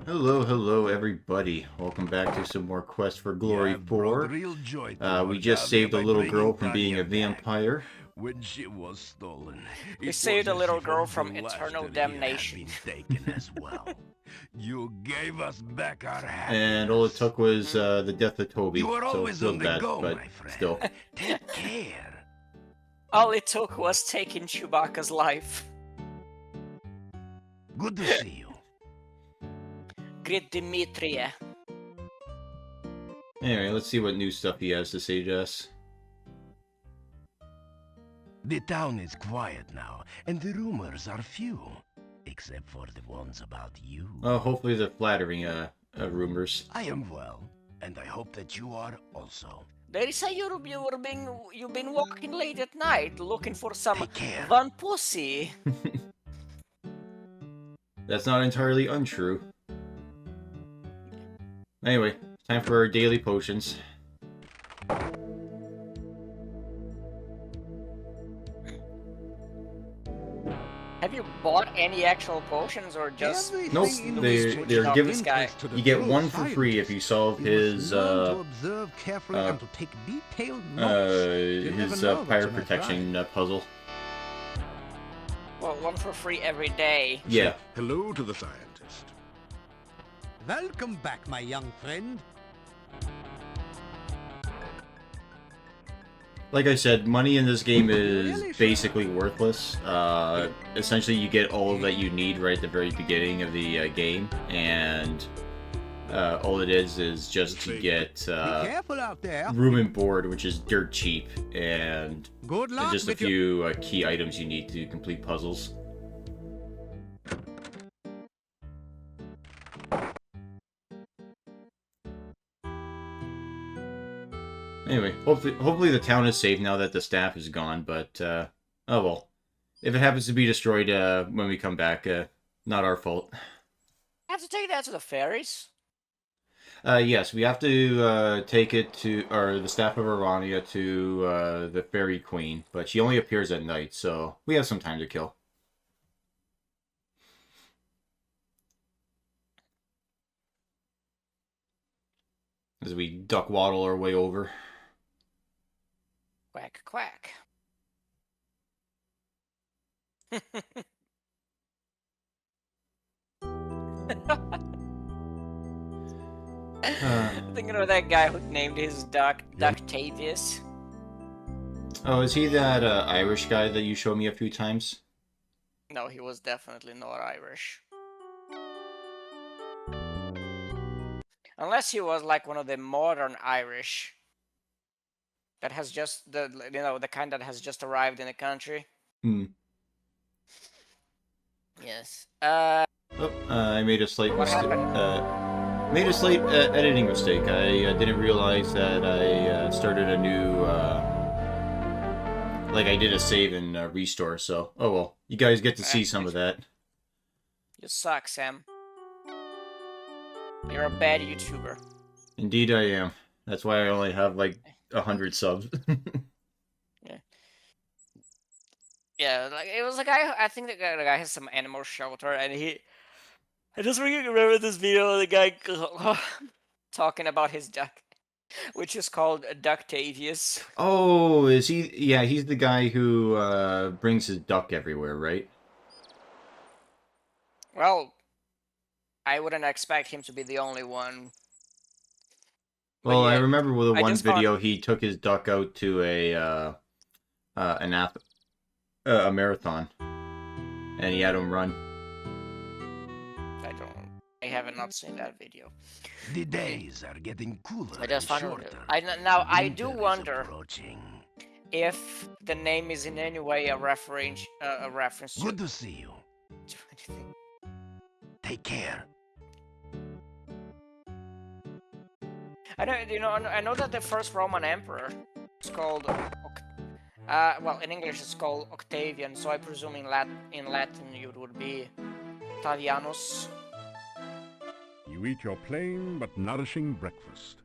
Hello, hello, everybody. Welcome back to some more Quest for Glory 4. We just saved a little girl from being a vampire. When she was stolen, We it saved was a little as if girl all from the lust eternal of you had damnation. been taken as well. You gave us back our happiness. And all it took was the death of Toby. You are So always feels on the bad, go, but my friend. still. Take care. All it took was taking Chewbacca's life. Good to see you. Great Dimitria. Anyway, let's see what new stuff he has to say to us. The town is quiet now, and the rumors are few, except for the ones about you. Hopefully they're flattering rumors. I am well, and I hope that you are also. They say you've been walking late at night looking for some Take care. Van Pussy. That's not entirely untrue. Anyway, time for our daily potions. Have you bought any actual potions or just Nope, they're giving. this guy? You get one for free if you solve his fire protection puzzle. Well, one for free every day. Yeah. Hello to the scientist. Welcome back, my young friend. Like I said, money in this game is basically worthless. Essentially, you get all that you need right at the very beginning of the game, and all it is just to get Careful out there. room and board, which is dirt cheap, and Good luck just a with your... few key items you need to complete puzzles. Anyway, hopefully the town is safe now that the staff is gone, but, oh well. If it happens to be destroyed when we come back, not our fault. Have to take that to the fairies. Yes, we have to take it to, or the staff of Arania to the Fairy Queen, but she only appears at night, so we have some time to kill. As we duck waddle our way over. Quack, quack. Thinking of that guy who named his duck Ductavius. Oh, is he that Irish guy that you showed me a few times? No, he was definitely not Irish. Unless he was like one of the modern Irish that has just the kind that has just arrived in the country. Hmm. Yes. Oh, I made a slight What mistake. happened? Made a slight editing mistake. I didn't realize that I started a new, like I did a save and restore, so, oh well. You guys get to see some of that. You suck, Sam. You're a bad YouTuber. Indeed I am. That's why I only have like 100 subs. Yeah, like it was a guy. I think the guy has some animal shelter, and I just really remember this video of the guy talking about his duck, which is called Ductavius. Oh, is he? Yeah, he's the guy who brings his duck everywhere, right? Well, I wouldn't expect him to be the only one. Well, yeah, I remember with the I one just found- video he took his duck out to a marathon, and he had him run. I haven't not seen that video. The days are getting cooler I just and found shorter. I do Winter is wonder approaching. if the name is in any way a reference to Good to see you. anything. Take care. I know that the first Roman emperor is called, well, in English it's called Octavian, so I presume in Latin it would be Octavianus. You eat your plain but nourishing breakfast.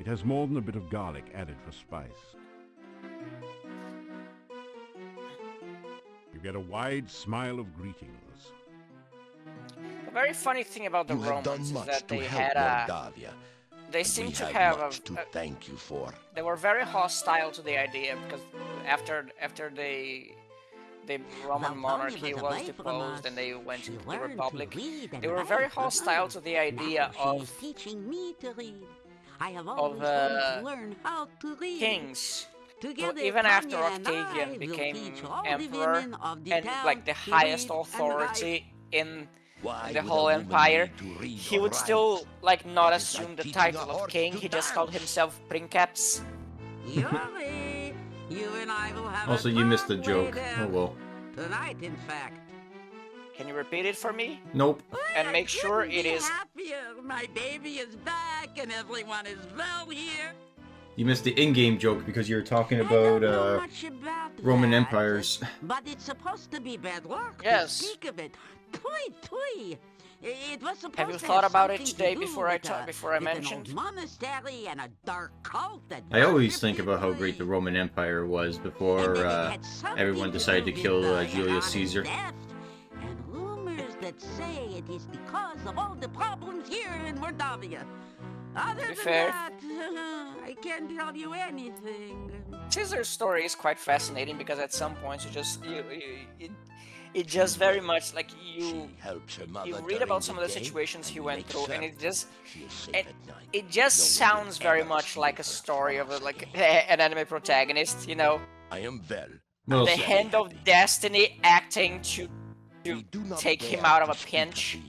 It has more than a bit of garlic added for spice. You get a wide smile of greetings. very funny thing about the You have done Romans is much that to they help had a. Mordavia. They and seem we to have have much to thank you for. They were very hostile to the idea because after the Roman monarchy was deposed and they went into the Republic, they were very hostile to the idea of teaching me to read. I have of always wanted to learn how to read. kings. Together, Even after Tanya and Octavian I will became teach all the emperor women of the and town like the to highest read and authority in Why the would whole a woman empire, need to read he or would write? still like not It is assume like the teaching a title of horse king. to He just called dance. himself Princeps. Yuri, you and I will have Also, a you missed the fun joke. way Oh there. well. Tonight, in fact. Can you repeat it for me? Nope. And I make sure couldn't it be is. happier. My baby is back and everyone is well here. You missed the in-game joke because you were talking I don't about know much about Roman that, empires. But it's supposed to be bad luck Yes. to speak of it. Tui. It was supposed Have you to thought about it something to today do before I with a- before I with an mentioned? old monastery and a dark cult that I always worshipped think about how Italy. great the Roman Empire was And before then it had something everyone decided to do kill with Julius Ioni's Caesar. death. And rumors that say it is because of all the problems here in Mordavia. Other be than fair. that, I can't tell you anything. Caesar's story is quite fascinating because at some points it just very much like She you helps her mother you read during about some of the day situations he and went makes through and it certain just she is safe it, at night. it just No one sounds will very ever much steal like a her story of from like us. an anime protagonist, you know, I am well. Well, the so- hand of destiny acting to We do not take him dare out of to a speak pinch of thee,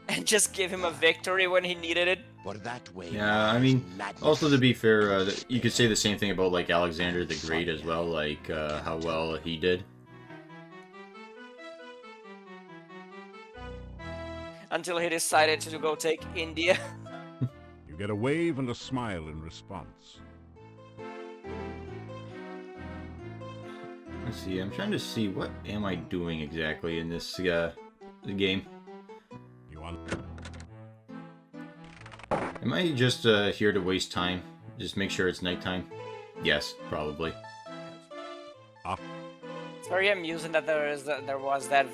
and just give him a victory when he needed it. for that way Yeah, I lies mean, madness. also to be fair, you could say the same thing about like Alexander the Great as well, like how well he did. Until he decided to go take India. You get a wave and a smile in response. Let's see, I'm trying to see what am I doing exactly in this game. You want Am I just here to waste time? Just make sure it's nighttime? Yes, probably. It's very amusing that there was that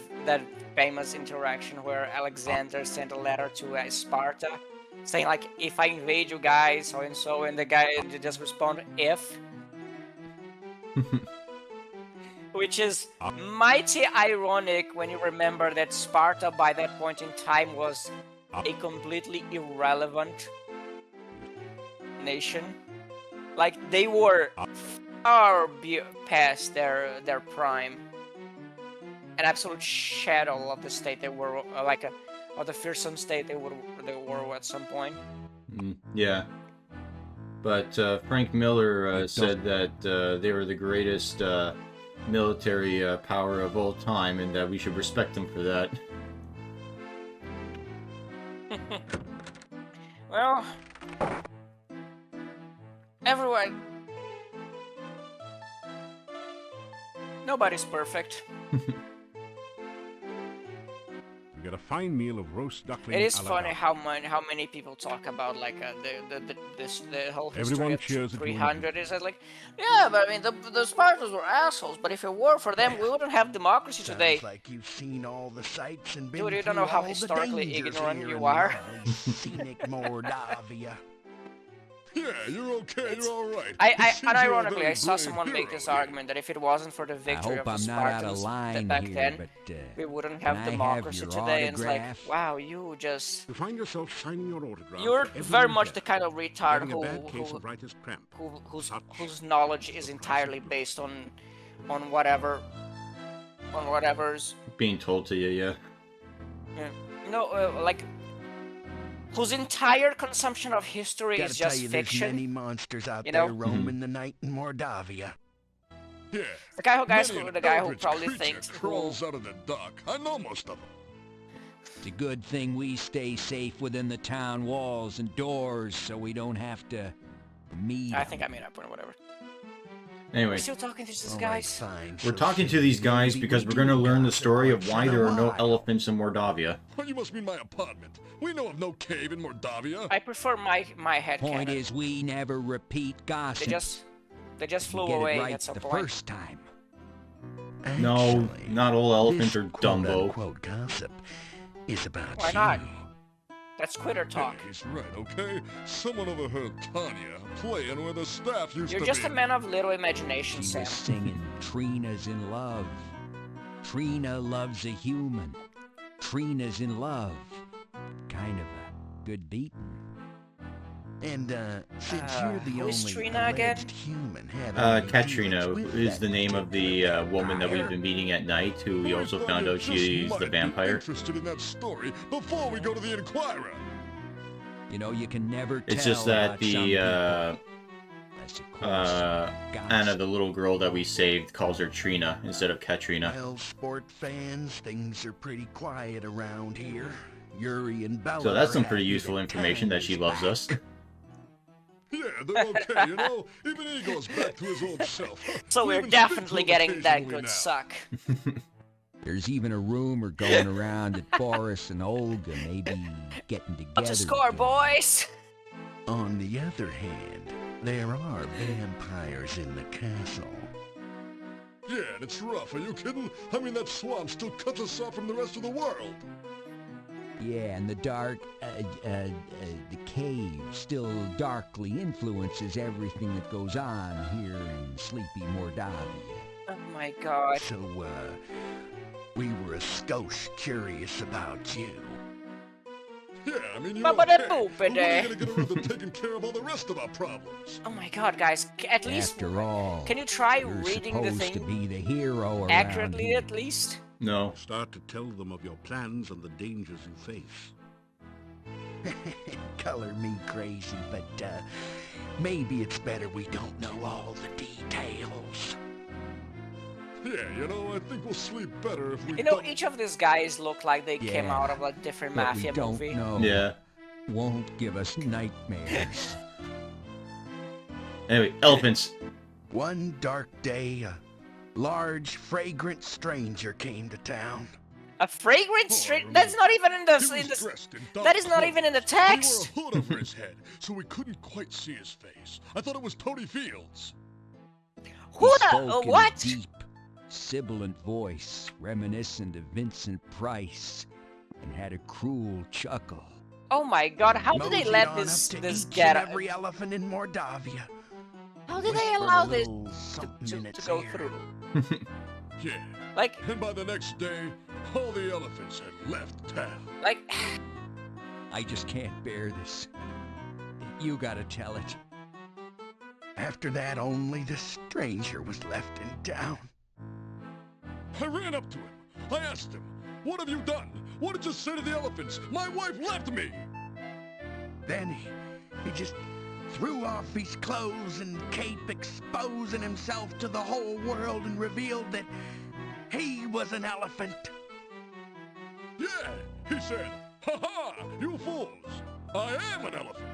famous interaction where Alexander sent a letter to Sparta saying like, if I invade you guys, so and so, and the guy just responded, if. Which is mighty ironic when you remember that Sparta by that point in time was a completely irrelevant nation. Like they were far past their prime. An absolute shadow of the state they were, of the fearsome state they were at some point. Yeah. But Frank Miller said that they were the greatest military power of all time and that we should respect them for that. Well, everyone. Nobody's perfect. you get a fine meal of roast duckling. It is a la funny Duck. how many people talk about like the whole history Everyone of cheers at you. 300 is like, yeah, but I mean the Spartans were assholes, but if it were for them, we wouldn't have democracy today. Sounds like you've seen all the sights and been Dude, you don't through know how all the historically dangers ignorant here you in are. lovely scenic Mordavia. Yeah, you're okay. You're all right. Unironically, I saw someone make this argument that if it wasn't for the victory of hope the I'm not out of Spartans line back here, then, but we wouldn't can have I have democracy your today. And it's like, autograph? wow, you just. You find yourself signing your autograph. You're to every very new much guest, the kind of retard getting a bad case who of writer's cramp. whose knowledge is entirely based on whatever's Being told to you, yeah. like whose entire consumption of history Gotta is tell just you, there's fiction. many monsters out you there know? roaming the night in Mordavia. Yeah. The guy who Many an who eldritch probably creature thinks crawls out of the dark. I know most of them. it's a good thing we stay safe within the town walls and doors so we don't have to meet. I think I made up or whatever. Anyway, We're still talking to these All right, guys. fine. we're So talking to soon these guys maybe because we we're going to do learn the gossip story of once why in a there are no while. elephants in Mordavia. Well, you must mean my apartment. We know of no cave in Mordavia. I prefer my head Point cannon. is, we never repeat gossip. They just flew Get away it right at some the point. first time. No, Actually, not all elephants this are Dumbo. quote-unquote gossip is about Why you. not? That's quitter talk. Yeah, he's right, okay? Someone overheard Tanya playing where the staff used You're to just be. a man of little imagination, She Sam. was singing Trina's in love. Trina loves a human. Trina's in love. Kind of a good beating. And, since you're the who is only Trina again? alleged human having any Katrina dealings with is the that name of the particular woman that we've vampire, been meeting at night, who we I also thought found you out just she's might the be vampire. interested in that story before we go to the Inquirer. You know, you can never tell. It's just that about some the, people. Unless, of course, Anna, gossip. the little girl that we saved, calls her Trina instead of Katrina. Well, sport fans, things are pretty quiet around here. Yuri and Bella So that's some are pretty happy useful that information that Tanya's she loves back. us. Yeah, they're okay, you know? Even he goes back to his old self. So We we're even speak to definitely him getting that occasionally good now. suck. There's even a rumor going around that Boris and Olga may be getting together. What's the score, again. boys? On the other hand, there are vampires in the castle. Yeah, and it's rough. Are you kidding? I mean, that swamp still cuts us off from the rest of the world. Yeah, and the dark, the cave still darkly influences everything that goes on here in sleepy Mordavia. Oh my god. So, we were a skosh curious about you. Yeah, I mean, you're Ba-ba-da-boop-a-day. okay. But when are you gonna get around to taking care of all the rest of our problems? Oh my god, guys. At least, After all, can you try you're reading the supposed to thing be the hero around accurately here. at least? No. Start to tell them of your plans and the dangers you face. Color me crazy, but, maybe it's better we don't know all the details. Yeah, you know, I think we'll sleep better if we You know, don't... each of these guys look like they came Yeah, out of a different What mafia we don't movie. know Yeah. won't give us nightmares. Anyway, elephants. One dark day, a large, fragrant stranger came to town. A fragrant Oh, I street? remember. That's not even in the. He In was the dressed in dark that is not clothes. even in the He text. wore a hood over his head, so we couldn't quite see his face. I thought it was Tony Fields. Who He the? spoke in a What? deep, sibilant voice, reminiscent of Vincent Price, and had a cruel chuckle. Oh my god! How did they Moseyed let on this up to this each get? and every elephant in Mordavia. How did they Whispered a allow this little something in to its go ear. through? Yeah, Like, and by the next day, all the elephants had left town. like, I just can't bear this. You gotta tell it. After that, only the stranger was left in town. I ran up to him. I asked him, "What have you done? What did you say to the elephants? My wife left me!" Then he just threw off his clothes and cape, exposing himself to the whole world, and revealed that he was an elephant. Yeah, he said, "Ha ha, you fools! I am an elephant."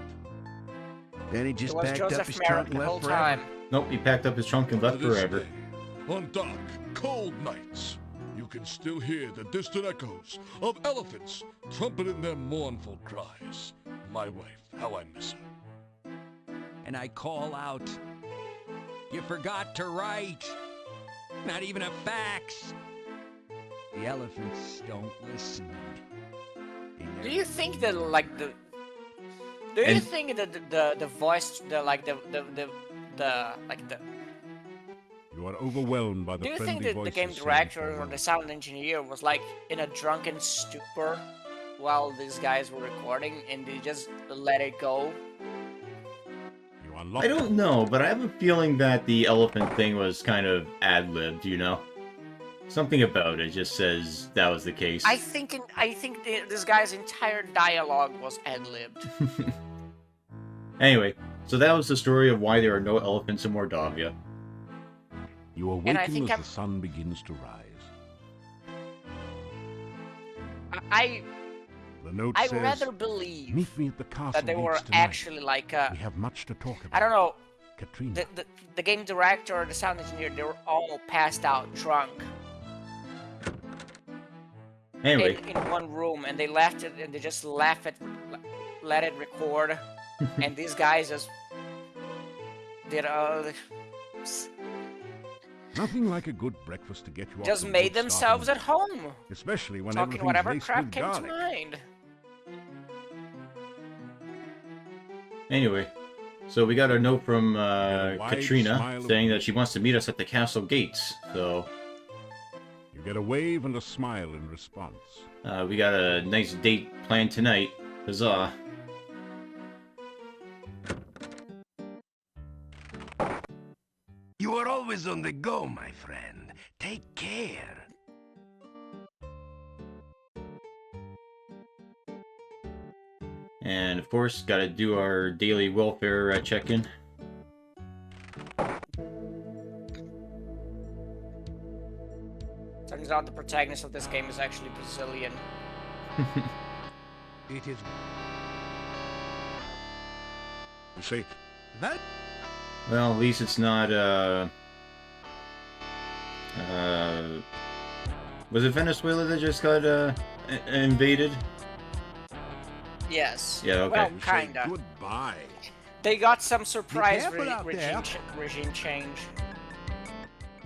Then he it just was packed up Joseph his Merrick trunk the and whole left forever. time. Nope, he packed up his trunk and To left this forever. day, on dark, cold nights, you can still hear the distant echoes of elephants trumpeting their mournful cries. My wife, how I miss her. And I call out, "You forgot to write! Not even a fax!" The elephants don't listen. They never Do you think that like the? Do you And- think that the voice the like the like the? You are overwhelmed by the Do you friendly think that the voices game saying director or farewell. the sound engineer was like in a drunken stupor while these guys were recording and they just let it go? You are locked I don't know, but I have a feeling that the elephant thing was kind of ad-libbed, you know? Something about it just says that was the case. I think this guy's entire dialogue was ad-libbed. Anyway, so that was the story of why there are no elephants in Mordavia. You And I awaken think as I'm- the sun begins to rise. I The note I'd says, rather believe "Meet me at the castle that they were gates tonight. actually like We have much to talk about." I don't know, Katrina. the game director or the sound engineer, they were all passed out drunk Anyway, in one room and they left it and they just let it record and these guys just did all the... Nothing like a good breakfast to get you off Just to a made good themselves at starting home. point, especially when Talking everything's whatever laced crap with came to garlic. mind. Anyway, so we got a note from a wide Katrina smile of saying that relief. she wants to meet us at the castle gates. So You get a wave and a smile in response. we got a nice date planned tonight. Huzzah! You are always on the go, my friend. Take care. And of course, gotta do our daily welfare check-in. Turns out the protagonist of this game is actually Brazilian. It is You see, well. Well, at least it's not, was it Venezuela that just got, invaded? Yes. Yeah, okay. Well, you say kinda. goodbye. They got some surprise careful out there. regime change.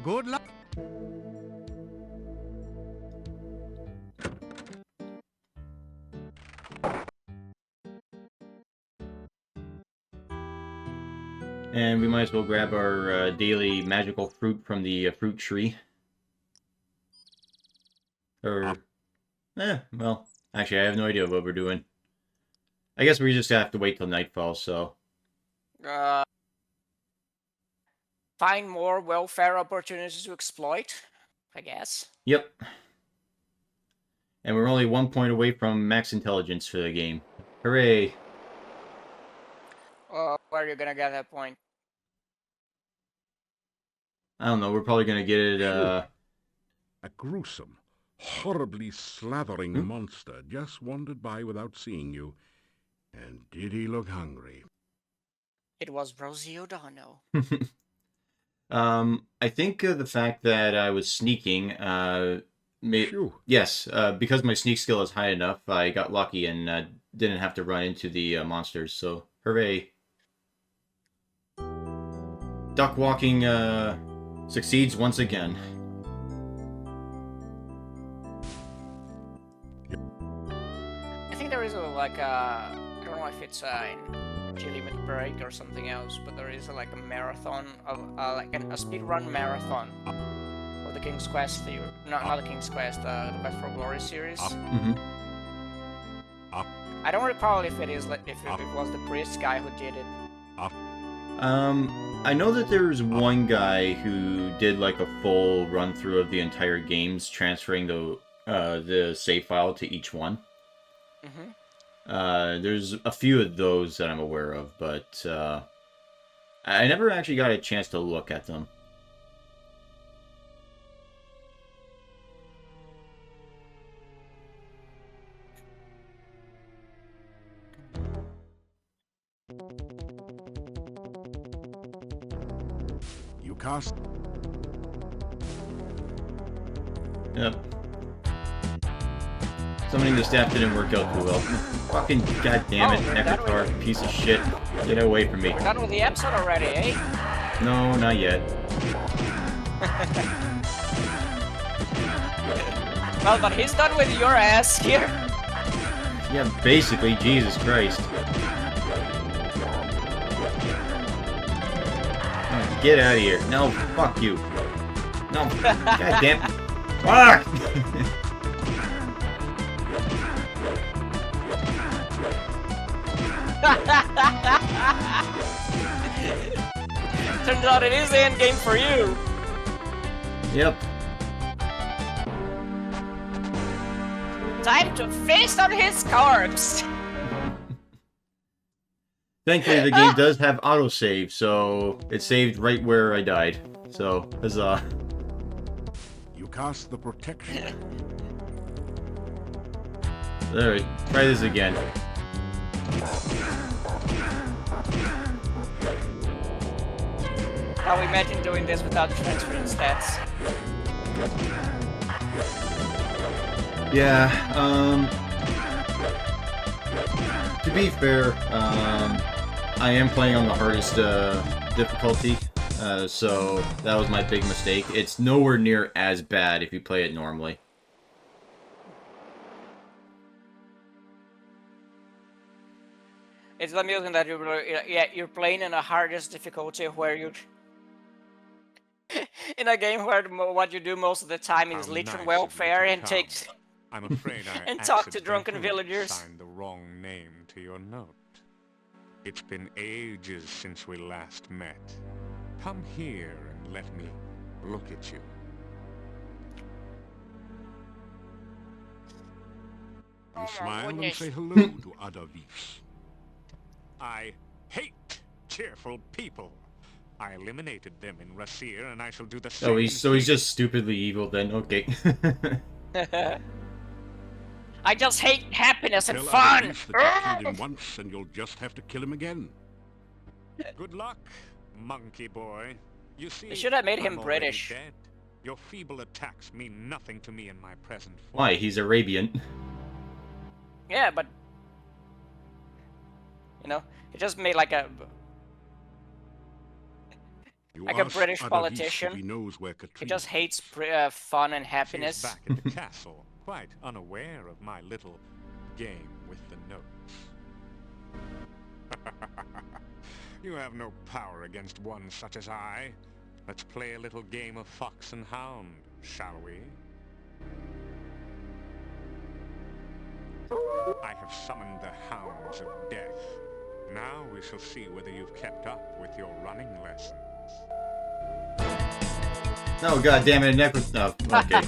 Good luck. And we might as well grab our daily magical fruit from the fruit tree. Or, well, actually, I have no idea what we're doing. I guess we just have to wait till nightfall, so. Find more welfare opportunities to exploit, I guess. Yep. And we're only 1 point away from max intelligence for the game. Hooray! Where are you gonna get that point? I don't know, we're probably gonna get it, A gruesome, horribly slathering monster just wandered by without seeing you. And did he look hungry? It was Rosie O'Donnell. I think the fact that I was sneaking, Phew. yes, because my sneak skill is high enough, I got lucky and didn't have to run into the monsters, so hooray. Duck walking succeeds once again. I think there is I don't know if it's in G Limit Break or something else, but there is like a marathon of like a speedrun marathon for the King's Quest. Not the King's Quest, the Quest for Glory series. Mm-hmm. I don't recall if it was the priest guy who did it. I know that there's one guy who did like a full run through of the entire games, transferring the save file to each one. Mm-hmm. There's a few of those that I'm aware of, but I never actually got a chance to look at them. You cast. Yep. Summoning the staff didn't work out too well. Fucking goddamn it, Nectar, piece of shit. Get away from me. We're done with the episode already, eh? No, not yet. Well, but he's done with your ass here. Yeah, basically, Jesus Christ. Oh, get out of here. No, fuck you. No, goddamn. Fuck! Turns out it is the end game for you. Yep. Time to feast on his corpse. Thankfully, the game does have autosave, so it saved right where I died. So, huzzah. You cast the protection. Alright, try this again. Now imagine doing this without transferring stats. Yeah, to be fair, I am playing on the hardest difficulty, So that was my big mistake. It's nowhere near as bad if you play it normally. It's amusing that you're playing in the hardest difficulty where you in a game where what you do most of the time is literally welfare and takes I'm afraid I and talk to drunken accidentally villagers. signed the wrong name to your note. It's been ages since we last met. Come here and let me look at you. You smile and goodness. say hello to other Viefs. I hate cheerful people. I eliminated them in Rasir, and I shall do the same. Oh, he's just stupidly evil then. Okay. I just hate happiness and Tell fun. other Viefs that you killed him once, and you'll just have to kill him again. Good luck, monkey boy. You see, They should have made him I'm already British. dead. Your feeble attacks mean nothing to me in my present form. Why? He's Arabian. Yeah, but you know, he just made like a You Like a ask British other Viefs politician. if he knows where he Katrina just is. hates fun and She's happiness. back at the castle, quite unaware of my little game with the notes. You have no power against one such as I. Let's play a little game of fox and hound, shall we? I have summoned the hounds of death. Now we shall see whether you've kept up with your running lessons. Oh, god damn it, No, okay.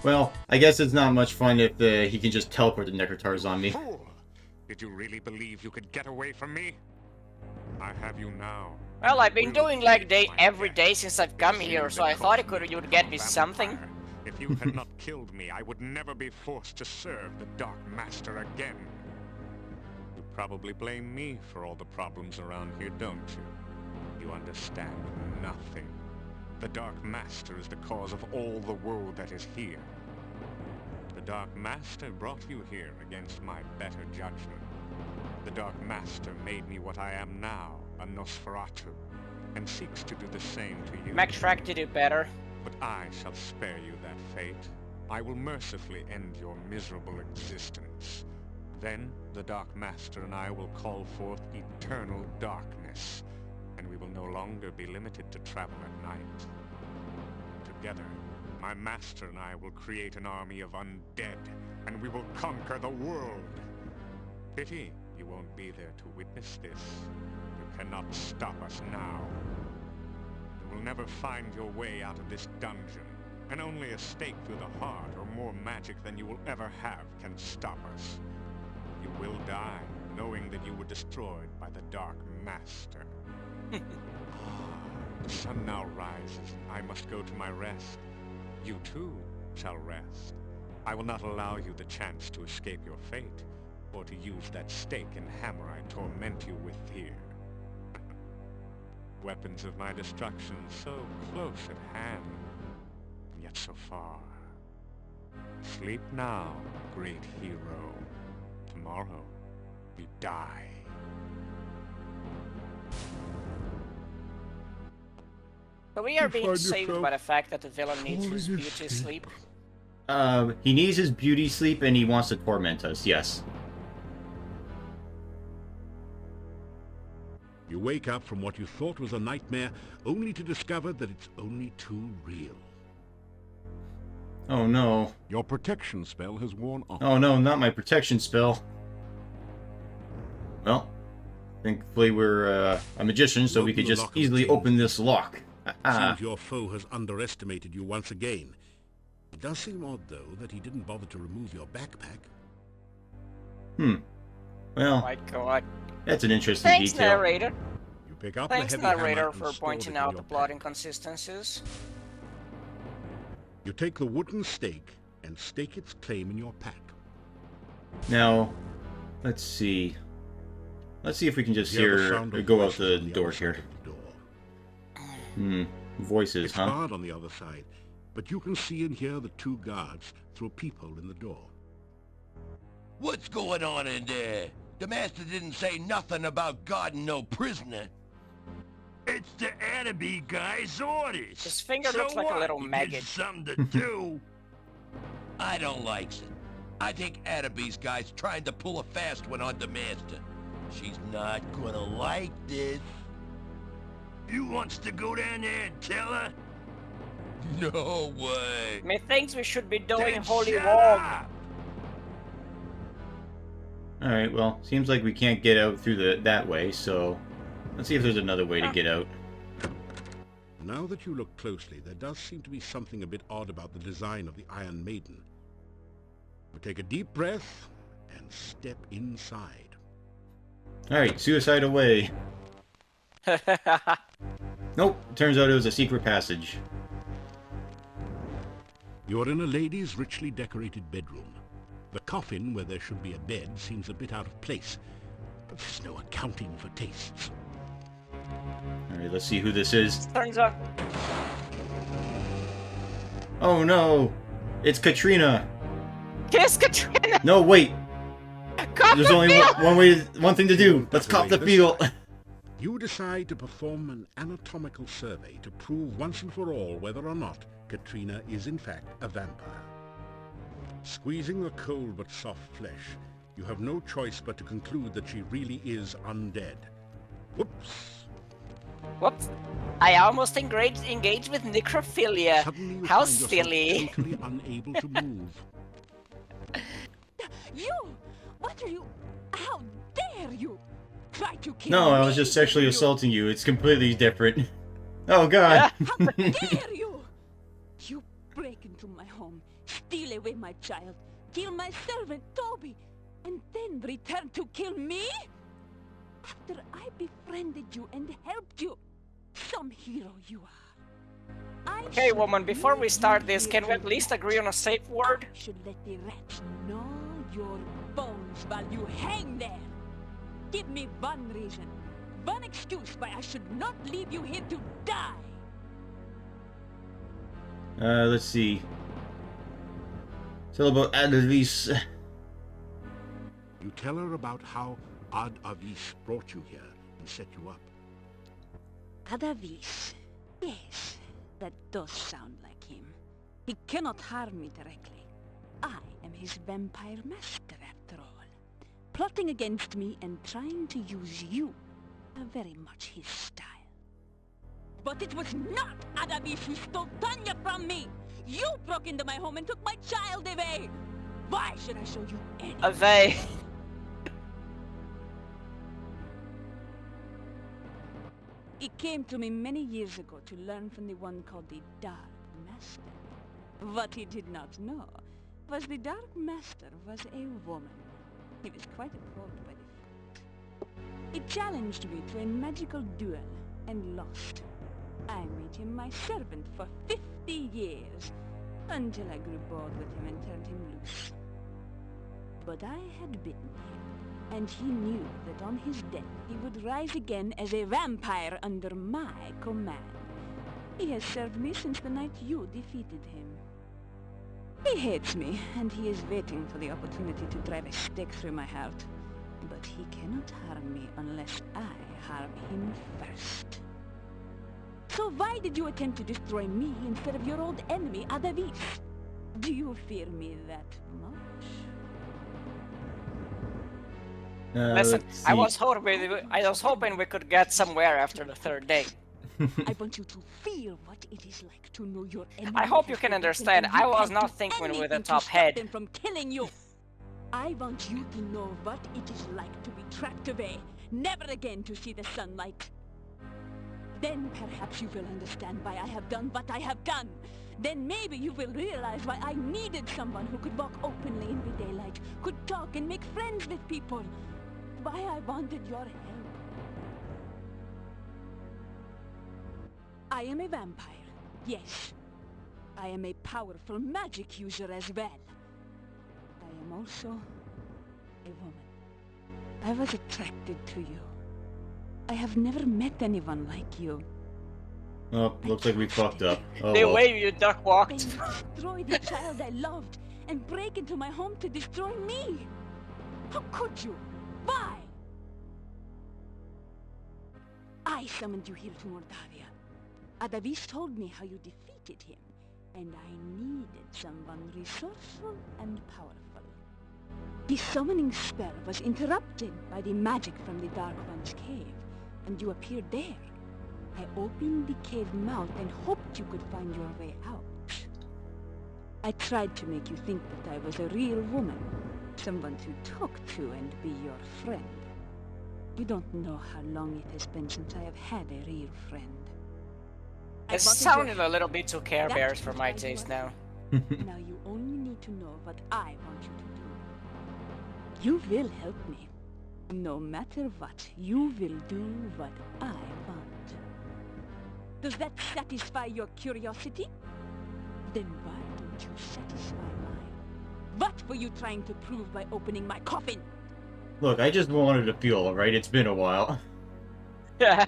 Well, I guess it's not much fun if he can just teleport the Necrotars on me. Fool! Did you really believe you could get away from me? I have you now. Well, I've been Will doing like be my every death. day since I've come here, so I thought you would get me something. Vampire. If you had not killed me, I would never be forced to serve the Dark Master again. You probably blame me for all the problems around here, don't you? You understand nothing. The Dark Master is the cause of all the woe that is here. The Dark Master brought you here against my better judgment. The Dark Master made me what I am now, a Nosferatu, and seeks to do the same to you. Maxtrack did it better. But I shall spare you that fate. I will mercifully end your miserable existence. Then the Dark Master and I will call forth eternal darkness, and we will no longer be limited to travel at night. Together, my master and I will create an army of undead, and we will conquer the world. Pity you won't be there to witness this. You cannot stop us now. You will never find your way out of this dungeon, and only a stake through the heart or more magic than you will ever have can stop us. You will die, knowing that you were destroyed by the Dark Master. The sun now rises. I must go to my rest. You too shall rest. I will not allow you the chance to escape your fate, or to use that stake and hammer I torment you with here. Weapons of my destruction so close at hand, and yet so far. Sleep now, great hero. Tomorrow, you die. But we are You being find saved yourself by the fact that the villain needs his falling beauty asleep. sleep. He needs his beauty sleep and he wants to torment us, yes. You wake up from what you thought was a nightmare, only to discover that it's only too real. Oh no. Your protection spell has worn off. Oh no, not my protection spell. Well, thankfully we're a magician, so we Open could the just lock of easily chains. open this lock. Seems your foe has underestimated you once again. It does seem odd, though, that he didn't bother to remove your backpack. Hmm. Well, My god. that's an interesting Thanks, detail. narrator. You pick up Thanks, the heavy hammer narrator, and for store pointing it in out your the plot pack. inconsistencies. You take the wooden stake and stake its claim in your pack. Now, let's see. Let's see if we can just You hear the hear sound of go out voices the on door other here. side of the door. Voices, It's huh? hard on the other side, but you can see and hear the two guards through a peephole in the door. What's going on in there? The master didn't say nothing about guarding no prisoner. It's the Adaby guy's orders. His finger So looks like a what? little He gives maggot. something to do. I don't like it. I think Adaby's guy's trying to pull a fast one on the master. She's not gonna like this. You wants to go down there and tell her? No way. Methinks we should be doing Then holy shut war. up. Alright, well, seems like we can't get out through that way, so let's see if there's another way to get out. Now that you look closely, there does seem to be something a bit odd about the design of the Iron Maiden. But take a deep breath and step inside. Alright, suicide away. Nope, turns out it was a secret passage. You're in a lady's richly decorated bedroom. The coffin where there should be a bed seems a bit out of place, but there's no accounting for tastes. Alright, let's see who this is. Turns out. Oh no! It's Katrina! Kiss Katrina! No, wait! Cop There's the only field! one thing to do. Let's cop the feel. You decide to perform an anatomical survey to prove once and for all whether or not Katrina is in fact a vampire. Squeezing the cold but soft flesh, you have no choice but to conclude that she really is undead. Whoops! Whoops. I almost engaged with necrophilia. Suddenly you How find yourself silly. totally unable to move. You! What are you? How dare you? Try to kill No, I me, was just sexually you. assaulting you. It's completely different. Oh god. How dare you? You break into my home, steal away my child, kill my servant Toby, and then return to kill me? After I befriended you and helped you, some hero you are. Okay, woman, before we start this, can we at least agree on a safe word? I should let the rats gnaw your bones while you hang there. Give me one reason, one excuse why I should not leave you here to die. Let's see. Tell about Advis. You tell her about how Ad Avis brought you here and set you up. Adavis. Yes, that does sound like him. He cannot harm me directly. I am his vampire master, after all. Plotting against me and trying to use you are very much his style. But it was not Adavis who stole Tanya from me! You broke into my home and took my child away! Why should I show you any? Away. He came to me many years ago to learn from the one called the Dark Master. What he did not know was the Dark Master was a woman. He was quite appalled by the fact. He challenged me to a magical duel and lost. I made him my servant for 50 years, until I grew bored with him and turned him loose. But I had bitten him, and he knew that on his death he would rise again as a vampire under my command. He has served me since the night you defeated him. He hates me, and he is waiting for the opportunity to drive a stake through my heart. But he cannot harm me unless I harm him first. So why did you attempt to destroy me instead of your old enemy, Adavis? Do you fear me that much? Listen, Let's I see. was hoping we could get somewhere after the third day. I want you to feel what it is like to know your enemy. I hope you has can been understand. taken. I You was can't not do thinking with a anything to top stop head. them from killing you. I want you to know what it is like to be trapped away, never again to see the sunlight. Then perhaps you will understand why I have done what I have done. Then maybe you will realize why I needed someone who could walk openly in the daylight, could talk and make friends with people. Why I wanted your help. I am a vampire, yes. I am a powerful magic user as well. I am also a woman. I was attracted to you. I have never met anyone like you. Oh, looks like we fucked up. Oh The well. way you duck Then walked. you destroy the child I loved and break into my home to destroy me. How could you? Why? I I summoned you here to Mordavia. Adavis told me how you defeated him, and I needed someone resourceful and powerful. The summoning spell was interrupted by the magic from the Dark One's cave, and you appeared there. I opened the cave mouth and hoped you could find your way out. I tried to make you think that I was a real woman, someone to talk to and be your friend. You don't know how long it has been since I have had a real friend. It sounded a little bit too Care Bears for my taste now. Now you only need to know what I want you to do. You will help me. No matter what, you will do what I want. Does that satisfy your curiosity? Then why don't you satisfy mine? What were you trying to prove by opening my coffin? Look, I just wanted to feel, alright? It's been a while. Try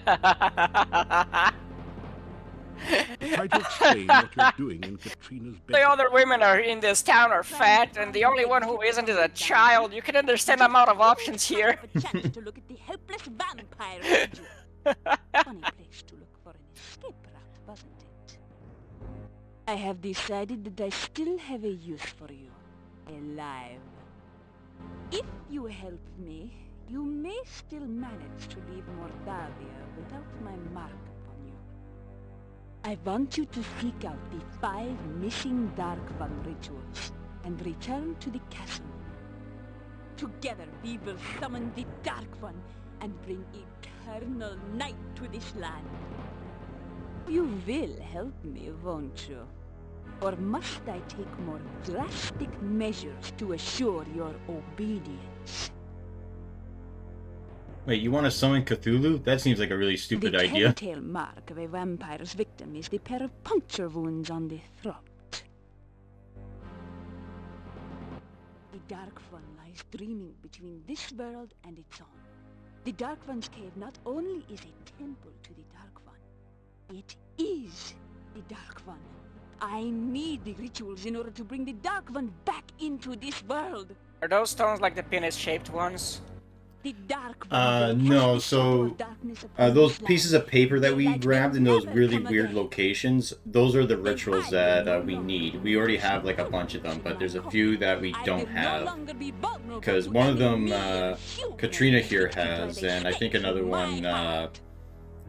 to explain what you're doing in Katrina's The bedroom. other women are in this town are fat, and the only one who isn't is a child. You can understand the amount of options here. A chance to look at the helpless vampire around you. Funny place to look for an escape route, wasn't it? I have decided that I still have a use for you. Alive. If you help me, you may still manage to leave Mordavia without my mark upon you. I want you to seek out the 5 missing Dark One rituals and return to the castle. Together we will summon the Dark One and bring eternal night to this land. You will help me, won't you? Or must I take more drastic measures to assure your obedience? Wait, you want to summon Cthulhu? That seems like a really stupid The idea. telltale mark of a vampire's victim is the pair of puncture wounds on the throat. The Dark One lies dreaming between this world and its own. The Dark One's cave not only is a temple to the Dark One, it is the Dark One. I need the rituals in order to bring the Dark One back into this world. Are those stones like the penis-shaped ones? The Dark One will No, cast the shadow so of darkness upon those this land. pieces of paper that we Daylight grabbed will in those never really come weird again. locations, those are the rituals that we need. We already have like a bunch of them, but there's a few that we don't have. Because one of them, Katrina here has, and I think another one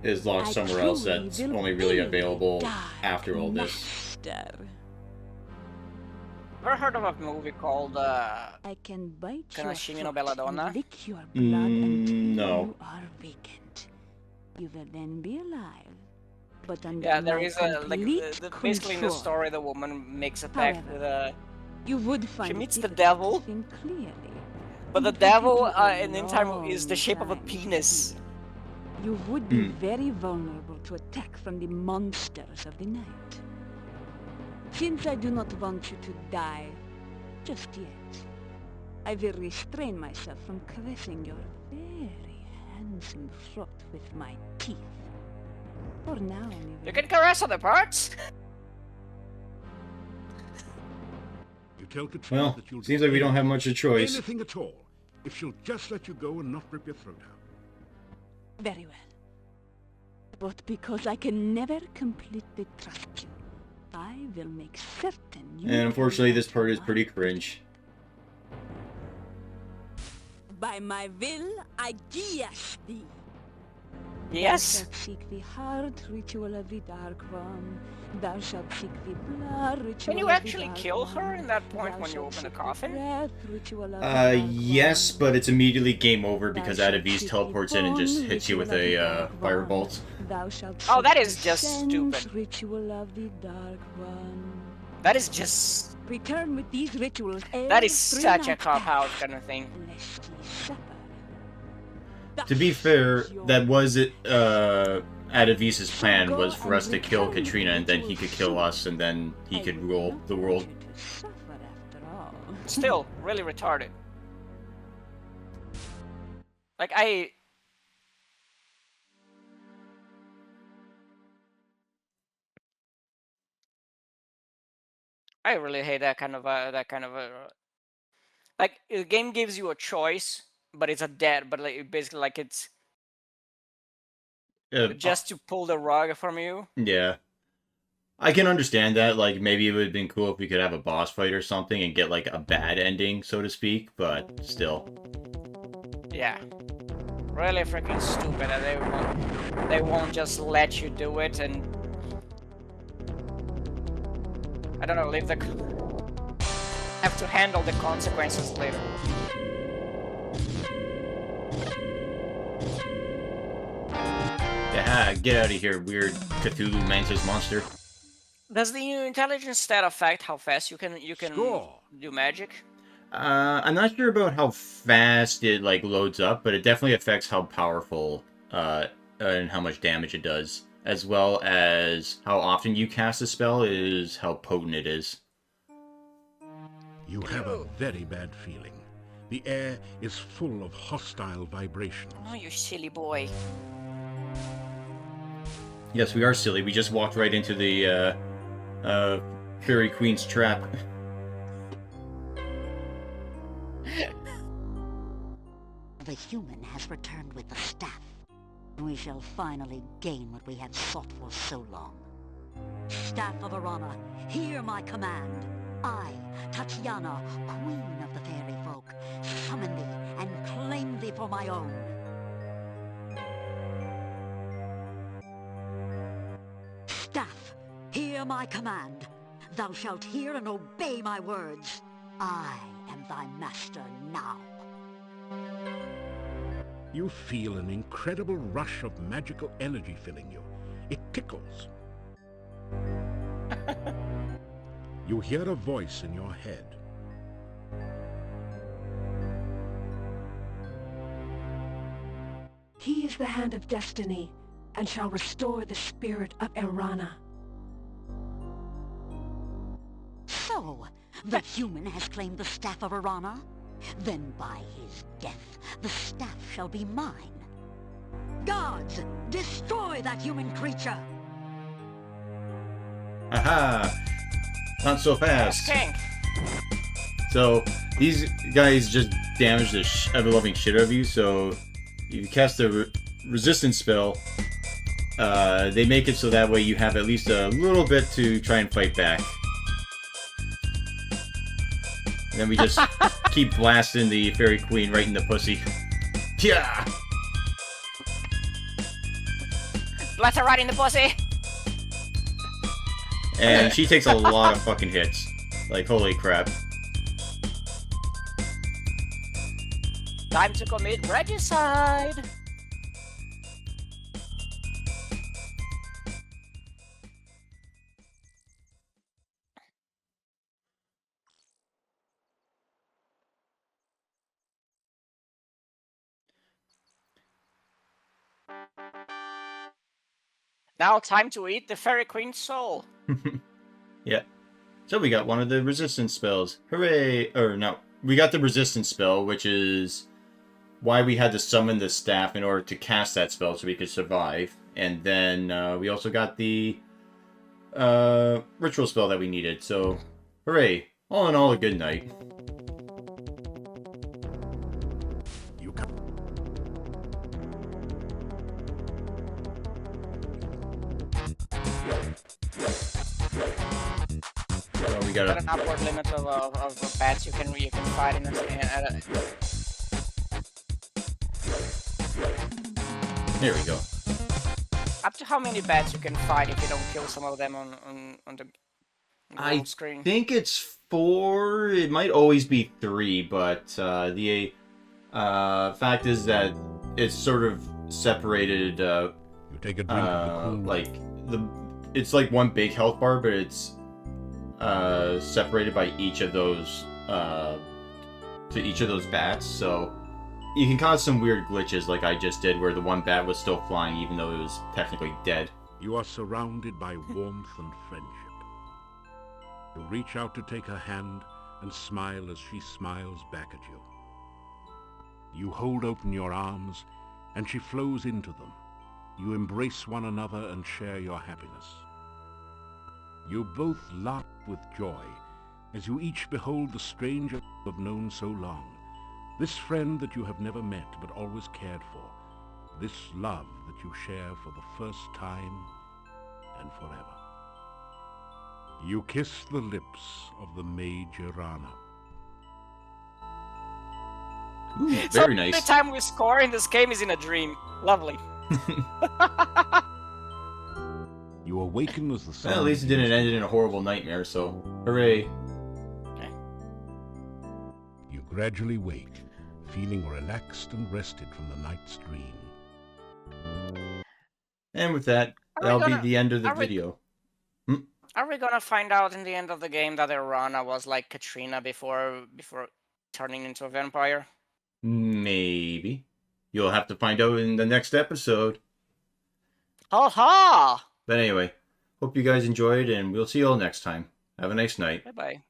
is locked somewhere else that's only really available after all this. Ever heard of a movie called I can bite your Conoscimi una throat bella and donna? lick your blood until no. you are vacant. You will then be alive, but under Yeah, there my is a like complete basically in the control. story the woman makes a pact However, with a You would find she it meets the difficult devil, to think clearly. but the It would take devil you a in time is the long shape of a time to penis. heal. You would be very vulnerable to attack from the monsters of the night. Since I do not want you to die just yet, I will restrain myself from caressing your very handsome throat with my teeth. For now, You can caress other parts. You tell Katrina Well, that you'll seems do like we don't have much of a choice. anything at all if she'll just let you go and not rip your throat out. very well. But because I can never completely trust you, I will make certain you... And unfortunately, this part is my pretty cringe. By my will, I guess thee. Thou Yes. shalt seek the heart ritual of the Dark One. Thou shalt seek the blood ritual Can you of the actually Dark kill her One. in that point Thou when you shalt open the seek coffin? breath ritual of the Dark Yes, One. but it's immediately game over Thou because shalt Adavis seek teleports the in and just bone hits you with ritual of the a Dark firebolt. One. Thou shalt Oh, seek that the is just sense stupid. ritual of the Dark One. That is just Return with these rituals that is every such a night cop-out kind of thing. lest ye suffer. To be fair, that was it. Adavis's plan was for us to kill Katrina, and then he could kill us, and then he could rule the world. Still, really retarded. Like I really hate that kind of like the game gives you a choice, but it's a dead, but like basically like it's just to pull the rug from you. Yeah. I can understand that. Like, maybe it would have been cool if we could have a boss fight or something and get, like, a bad ending, so to speak, but still. Yeah. Really freaking stupid that they won't just let you do it and... I don't know, leave the... have to handle the consequences later. Yeah, get out of here, weird Cthulhu Mantis monster. Does the intelligence stat affect how fast you can Score. do magic? I'm not sure about how fast it, like, loads up, but it definitely affects how powerful, and how much damage it does. As well as how often you cast a spell is how potent it is. You have a very bad feeling. The air is full of hostile vibrations. Oh, you silly boy. Yes, we are silly. We just walked right into the, Fairy Queen's trap. The human has returned with the staff. We shall finally gain what we have sought for so long. Staff of Arana, hear my command. I, Tatiana, queen of the fairy folk, summon thee and claim thee for my own. Staff, hear my command. Thou shalt hear and obey my words. I am thy master now. You feel an incredible rush of magical energy filling you. It tickles. You hear a voice in your head. He is the hand of destiny, and shall restore the spirit of Erana. So, the human has claimed the staff of Arana? Then by his death, the staff shall be mine. Gods, destroy that human creature! Aha! Not so fast. Skank. So, these guys just damage the ever-loving shit out of you, so you cast a resistance spell, they make it so that way you have at least a little bit to try and fight back. And then we just keep blasting the Fairy Queen right in the pussy. Yeah! Blast her right in the pussy! And she takes a lot of fucking hits. Like, holy crap. Time to commit regicide! Now time to eat the Fairy Queen's soul. Yeah. So we got one of the resistance spells. Hooray! Or no, we got the resistance spell, which is why we had to summon the staff in order to cast that spell so we could survive. And then we also got the ritual spell that we needed. So, hooray! All in all, a good night. We got an upward limit of bats you can fight in a... There we go. Up to how many bats you can fight if you don't kill some of them on the screen? I think it's 4. It might always be 3, but the fact is that it's sort of separated. You take a drink of the cool. Like it's like one big health bar, but it's separated by each of those to each of those bats. So you can cause some weird glitches, like I just did, where the one bat was still flying even though it was technically dead. You are surrounded by warmth and friendship. You reach out to take her hand and smile as she smiles back at you. You hold open your arms and she flows into them. You embrace one another and share your happiness. You both laugh with joy as you each behold the stranger you have known so long. This friend that you have never met but always cared for. this love that you share for the first time and forever. You kiss the lips of the Major Rana. Ooh, So very every nice. time we score in this game is in a dream. Lovely. You awaken as the sun. Well, at least it didn't end in a horrible nightmare, so hooray. You gradually wake, feeling relaxed and rested from the night's dream. And with that, that'll be the end of the video. Are we gonna find out in the end of the game that Rana was like Katrina before turning into a vampire? Maybe. You'll have to find out in the next episode. Ha ha! But anyway, hope you guys enjoyed, and we'll see you all next time. Have a nice night. Bye bye.